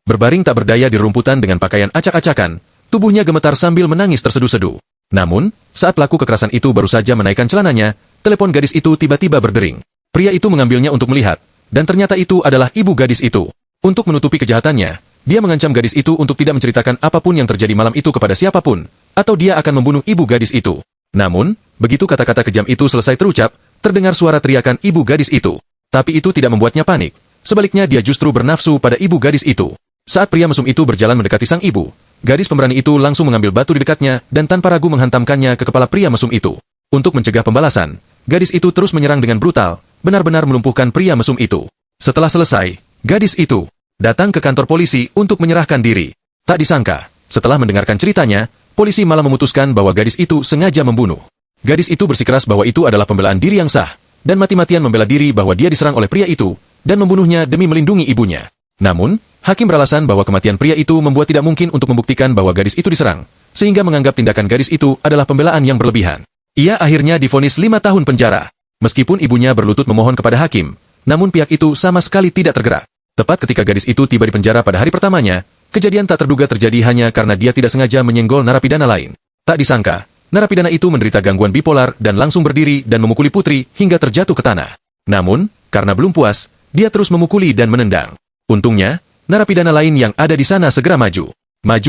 Berbaring tak berdaya di rumputan dengan pakaian acak-acakan, tubuhnya gemetar sambil menangis terseduh-seduh. Namun, saat pelaku kekerasan itu baru saja menaikkan celananya, telepon gadis itu tiba-tiba berdering. Pria itu mengambilnya untuk melihat, dan ternyata itu adalah ibu gadis itu. Untuk menutupi kejahatannya, dia mengancam gadis itu untuk tidak menceritakan apapun yang terjadi malam itu kepada siapapun, atau dia akan membunuh ibu gadis itu. Namun, begitu kata-kata kejam itu selesai terucap, terdengar suara teriakan ibu gadis itu. Tapi itu tidak membuatnya panik. Sebaliknya dia justru bernafsu pada ibu gadis itu. Saat pria mesum itu berjalan mendekati sang ibu, gadis pemberani itu langsung mengambil batu di dekatnya dan tanpa ragu menghantamkannya ke kepala pria mesum itu. Untuk mencegah pembalasan, gadis itu terus menyerang dengan brutal, benar-benar melumpuhkan pria mesum itu. Setelah selesai, gadis itu datang ke kantor polisi untuk menyerahkan diri. Tak disangka, setelah mendengarkan ceritanya, polisi malah memutuskan bahwa gadis itu sengaja membunuh. Gadis itu bersikeras bahwa itu adalah pembelaan diri yang sah, dan mati-matian membela diri bahwa dia diserang oleh pria itu, dan membunuhnya demi melindungi ibunya. Namun, hakim beralasan bahwa kematian pria itu membuat tidak mungkin untuk membuktikan bahwa gadis itu diserang, sehingga menganggap tindakan gadis itu adalah pembelaan yang berlebihan. Ia akhirnya divonis 5 tahun penjara. Meskipun ibunya berlutut memohon kepada hakim, namun pihak itu sama sekali tidak tergerak. Tepat ketika gadis itu tiba di penjara pada hari pertamanya, kejadian tak terduga terjadi hanya karena dia tidak sengaja menyenggol narapidana lain. Tak disangka, narapidana itu menderita gangguan bipolar dan langsung berdiri dan memukuli putri hingga terjatuh ke tanah. Namun, karena belum puas, dia terus memukuli dan menendang. Untungnya, narapidana lain yang ada di sana segera maju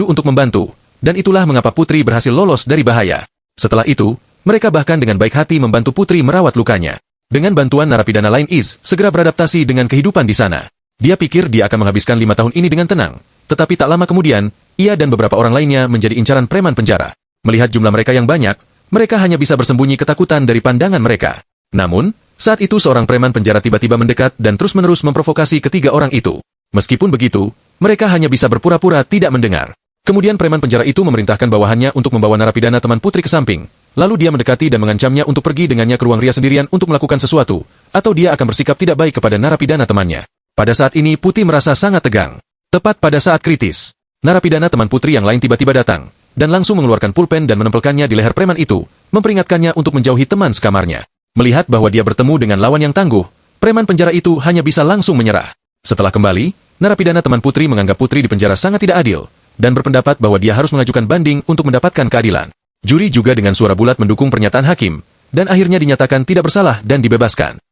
untuk membantu, dan itulah mengapa putri berhasil lolos dari bahaya. Setelah itu, mereka bahkan dengan baik hati membantu putri merawat lukanya. Dengan bantuan narapidana lain segera beradaptasi dengan kehidupan di sana. Dia pikir dia akan menghabiskan 5 tahun ini dengan tenang, tetapi tak lama kemudian, ia dan beberapa orang lainnya menjadi incaran preman penjara. Melihat jumlah mereka yang banyak, mereka hanya bisa bersembunyi ketakutan dari pandangan mereka. Namun, saat itu seorang preman penjara tiba-tiba mendekat dan terus-menerus memprovokasi ketiga orang itu. Meskipun begitu, mereka hanya bisa berpura-pura tidak mendengar. Kemudian preman penjara itu memerintahkan bawahannya untuk membawa narapidana teman putri ke samping. Lalu dia mendekati dan mengancamnya untuk pergi dengannya ke ruang ria sendirian untuk melakukan sesuatu, atau dia akan bersikap tidak baik kepada narapidana temannya. Pada saat ini Putih merasa sangat tegang. Tepat pada saat kritis, narapidana teman putri yang lain tiba-tiba datang, dan langsung mengeluarkan pulpen dan menempelkannya di leher preman itu, memperingatkannya untuk menjauhi teman sekamarnya. Melihat bahwa dia bertemu dengan lawan yang tangguh, preman penjara itu hanya bisa langsung menyerah. Setelah kembali, narapidana teman putri menganggap putri di penjara sangat tidak adil, dan berpendapat bahwa dia harus mengajukan banding untuk mendapatkan keadilan. Juri juga dengan suara bulat mendukung pernyataan hakim, dan akhirnya dinyatakan tidak bersalah dan dibebaskan.